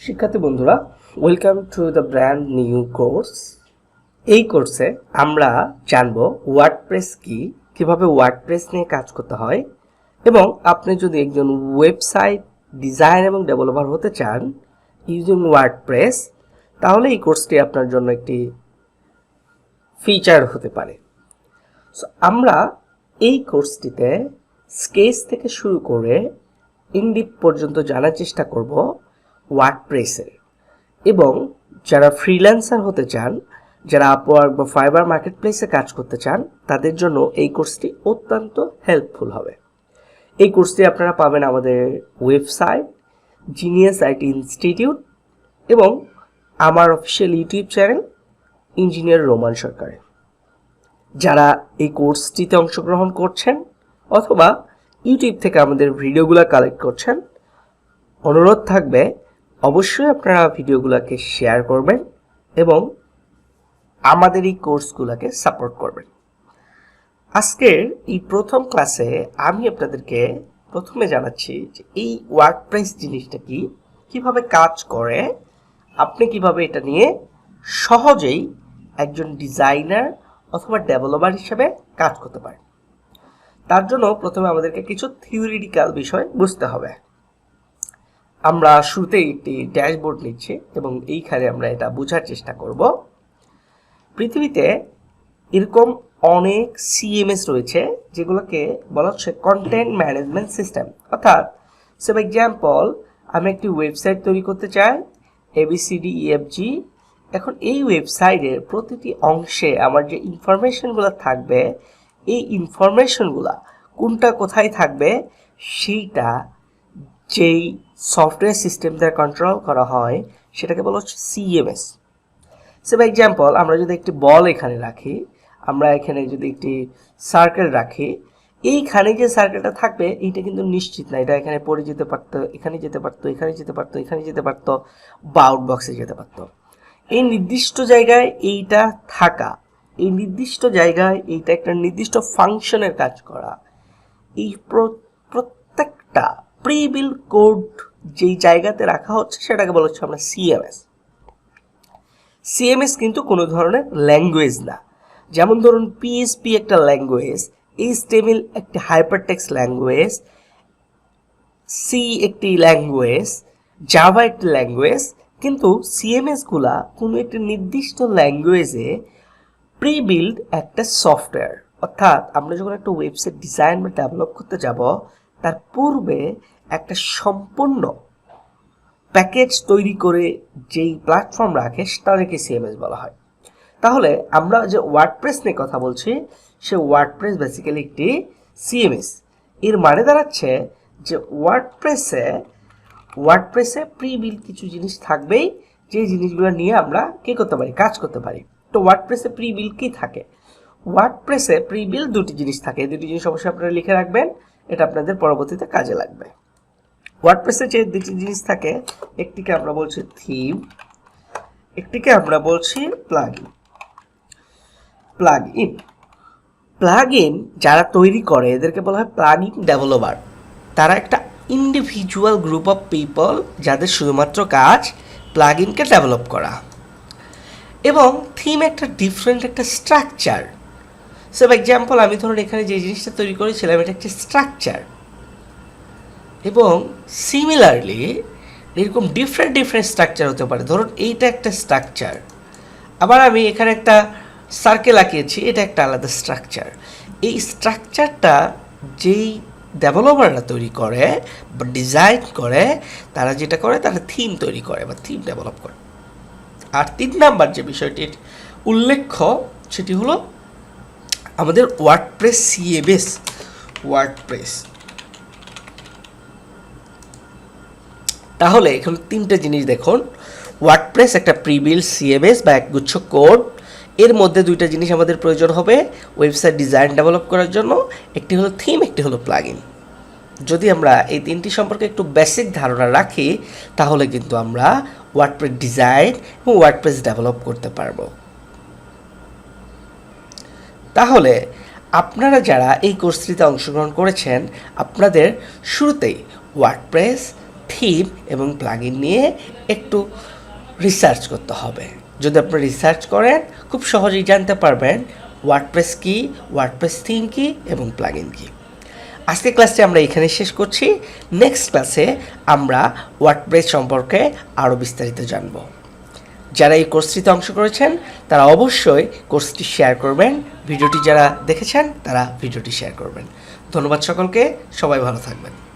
শিক্ষার্থী বন্ধুরা, welcome to the brand new course. এই কোর্সে আমরা জানব ওয়ার্ডপ্রেস কি, কিভাবে ওয়ার্ডপ্রেস নিয়ে কাজ করতে হয়, এবং আপনি যদি একজন ওয়েবসাইট ডিজাইন এবং ডেভেলপার হতে চান ইউজিং ওয়ার্ডপ্রেস, তাহলে এই কোর্সটি আপনার জন্য একটি ফিচার হতে পারে। সো আমরা এই কোর্সটিতে স্কেচ থেকে শুরু করে ইনডিপ পর্যন্ত জানার চেষ্টা করব ওয়ার্ডপ্রেসের। এবং যারা ফ্রিল্যান্সার হতে চান, যারা আপওয়ার্ক বা ফাইবার মার্কেটপ্লেসে কাজ করতে চান, তাদের জন্য এই কোর্সটি অত্যন্ত হেল্পফুল হবে। এই কোর্সটি আপনারা পাবেন আমাদের ওয়েবসাইট জিনিয়াস আইটি ইনস্টিটিউট এবং আমার official YouTube channel engineer Roman সরকারে। যারা এই কোর্সটিতে অংশগ্রহণ করছেন অথবা ইউটিউব থেকে আমাদের ভিডিওগুলো কালেক্ট করছেন, অনুরোধ থাকবে অবশ্যই আপনারা ভিডিওগুলোকে শেয়ার করবেন এবং আমাদের এই কোর্সগুলোকে সাপোর্ট করবেন। আজকের এই প্রথম ক্লাসে আমি আপনাদেরকে প্রথমে জানাচ্ছি যে এই ওয়ার্ডপ্রেস জিনিসটা কি, কিভাবে কাজ করে, আপনি কিভাবে এটা নিয়ে সহজেই একজন ডিজাইনার অথবা ডেভেলপার হিসেবে কাজ করতে পারেন। তার জন্য প্রথমে আমাদেরকে কিছু থিওরিটিক্যাল বিষয় বুঝতে হবে। আমরা শুরুতেই একটি ড্যাশবোর্ড নিচ্ছি এবং এইখানে আমরা এটা বোঝার চেষ্টা করব। পৃথিবীতে এরকম অনেক সিএমএস রয়েছে যেগুলোকে বলা হচ্ছে কন্টেন্ট ম্যানেজমেন্ট সিস্টেম। অর্থাৎ ফর এক্সাম্পল, আমি একটি ওয়েবসাইট তৈরি করতে চাই ABCDEFG। এখন এই ওয়েবসাইটের প্রতিটি অংশে আমার যে ইনফরমেশনগুলো থাকবে, এই ইনফরমেশনগুলো কোনটা কোথায় থাকবে সেইটা যেই সফটওয়্যার সিস্টেম দ্বারা কন্ট্রোল করা হয় সেটাকে বলা হচ্ছে সিএমএস। ফর এক্সাম্পল, আমরা যদি একটি বল এখানে রাখি, আমরা এখানে যদি একটি সার্কেল রাখি, এইখানে যে সার্কেলটা থাকবে এইটা কিন্তু নিশ্চিত না, এটা এখানে পড়ে যেতে পারতো, এখানে যেতে পারতো, এখানে যেতে পারতো, এখানে যেতে পারতো, বা আউটবক্সে যেতে পারতো। এই নির্দিষ্ট জায়গায় এইটা থাকা, এই নির্দিষ্ট জায়গায় এইটা একটা নির্দিষ্ট ফাংশনের কাজ করা, এই প্রত্যেকটা প্রিবিল কোড যেই জায়গাতে রাখা হচ্ছে সেটাকে বলা হচ্ছে আমরা সিএমএস। সিএমএস কিন্তু কোনো ধরনের ল্যাঙ্গুয়েজ না। যেমন ধরুন PHP একটা ল্যাঙ্গুয়েজ, HTML একটি হাইপারটেক্সট ল্যাঙ্গুয়েজ, সি একটি ল্যাঙ্গুয়েজ, জাভা একটি ল্যাঙ্গুয়েজ, কিন্তু সিএমএসগুলা কোনো একটি নির্দিষ্ট ল্যাঙ্গুয়েজে প্রিবিল্ড একটা সফটওয়্যার। অর্থাৎ আমরা যখন একটা ওয়েবসাইট ডিজাইন বা ডেভেলপ করতে যাব, তার পূর্বে একটা সম্পূর্ণ প্যাকেজ তৈরি করে যেই প্ল্যাটফর্ম রাখে তাদেরকে সিএমএস বলা হয়। তাহলে আমরা যে ওয়ার্ডপ্রেস নিয়ে কথা বলছি, সে ওয়ার্ডপ্রেস বেসিক্যালি একটি সিএমএস। এর মানে দাঁড়াচ্ছে যে ওয়ার্ডপ্রেসে প্রিবিল্ড কিছু জিনিস থাকবেই, যে জিনিসগুলো নিয়ে আমরা কি করতে পারি, কাজ করতে পারি। তো ওয়ার্ডপ্রেসে প্রিবিল্ড কি থাকে? ওয়ার্ডপ্রেসে প্রিবিল্ড দুটি জিনিস থাকে। এই দুটি জিনিস অবশ্যই আপনারা লিখে রাখবেন, এটা আপনাদের পরবর্তীতে কাজে লাগবে। ওয়ার্ডপ্রেসে যে দুটি জিনিস থাকে, একটিকে আমরা বলছি থিম, একটিকে আমরা বলছি প্লাগইন যারা তৈরি করে এদেরকে বলা হয় প্লাগইন ডেভেলপার। তারা একটা ইন্ডিভিজুয়াল গ্রুপ অফ পিপল যাদের শুধুমাত্র কাজ প্লাগইনকে ডেভেলপ করা। এবং থিম একটা ডিফারেন্ট একটা স্ট্রাকচার। ফর এক্সাম্পল, আমি ধরুন এখানে যে জিনিসটা তৈরি করেছিলাম এটা একটা স্ট্রাকচার, এবং সিমিলারলি এরকম ডিফারেন্ট স্ট্রাকচার হতে পারে। ধরুন এইটা একটা স্ট্রাকচার, আবার আমি এখানে একটা সার্কেল আঁকিয়েছি, এটা একটা আলাদা স্ট্রাকচার। এই স্ট্রাকচারটা যেই ডেভেলপাররা তৈরি করে বা ডিজাইন করে, তারা যেটা করে তারা থিম তৈরি করে বা থিম ডেভেলপ করে। আর 3 নাম্বার যে বিষয়টি উল্লেখ্য সেটি হলো আমাদের ওয়ার্ডপ্রেস সিএমএস। ওয়ার্ডপ্রেস তাহলে এখানে 3টে জিনিস দেখুন। ওয়ার্ডপ্রেস একটা প্রিবিল্ড সিএমএস বা একগুচ্ছ কোড। এর মধ্যে 2টা জিনিস আমাদের প্রয়োজন হবে ওয়েবসাইট ডিজাইন ডেভেলপ করার জন্য, একটি হলো থিম, একটি হলো প্লাগইন। যদি আমরা এই 3টি সম্পর্কে একটু বেসিক ধারণা রাখি, তাহলে কিন্তু আমরা ওয়ার্ডপ্রেস ডিজাইন এবং ওয়ার্ডপ্রেস ডেভেলপ করতে পারবো। তাহলে আপনারা যারা এই কোর্সটিতে অংশগ্রহণ করেছেন, আপনাদের শুরুতেই ওয়ার্ডপ্রেস থিম এবং প্লাগইন নিয়ে একটু রিসার্চ করতে হবে। যদি আপনি রিসার্চ করেন খুব সহজেই জানতে পারবেন ওয়ার্ডপ্রেস কি, ওয়ার্ডপ্রেস থিম কি এবং প্লাগইন কি। আজকের ক্লাসটি আমরা এখানে শেষ করছি। নেক্সট ক্লাসে আমরা ওয়ার্ডপ্রেস সম্পর্কে আরও বিস্তারিত জানব। যারা এই কোর্সটিতে অংশ করেছেন তারা অবশ্যই কোর্সটি শেয়ার করবেন, ভিডিওটি যারা দেখেছেন তারা ভিডিওটি শেয়ার করবেন। ধন্যবাদ সকলকে, সবাই ভালো থাকবেন।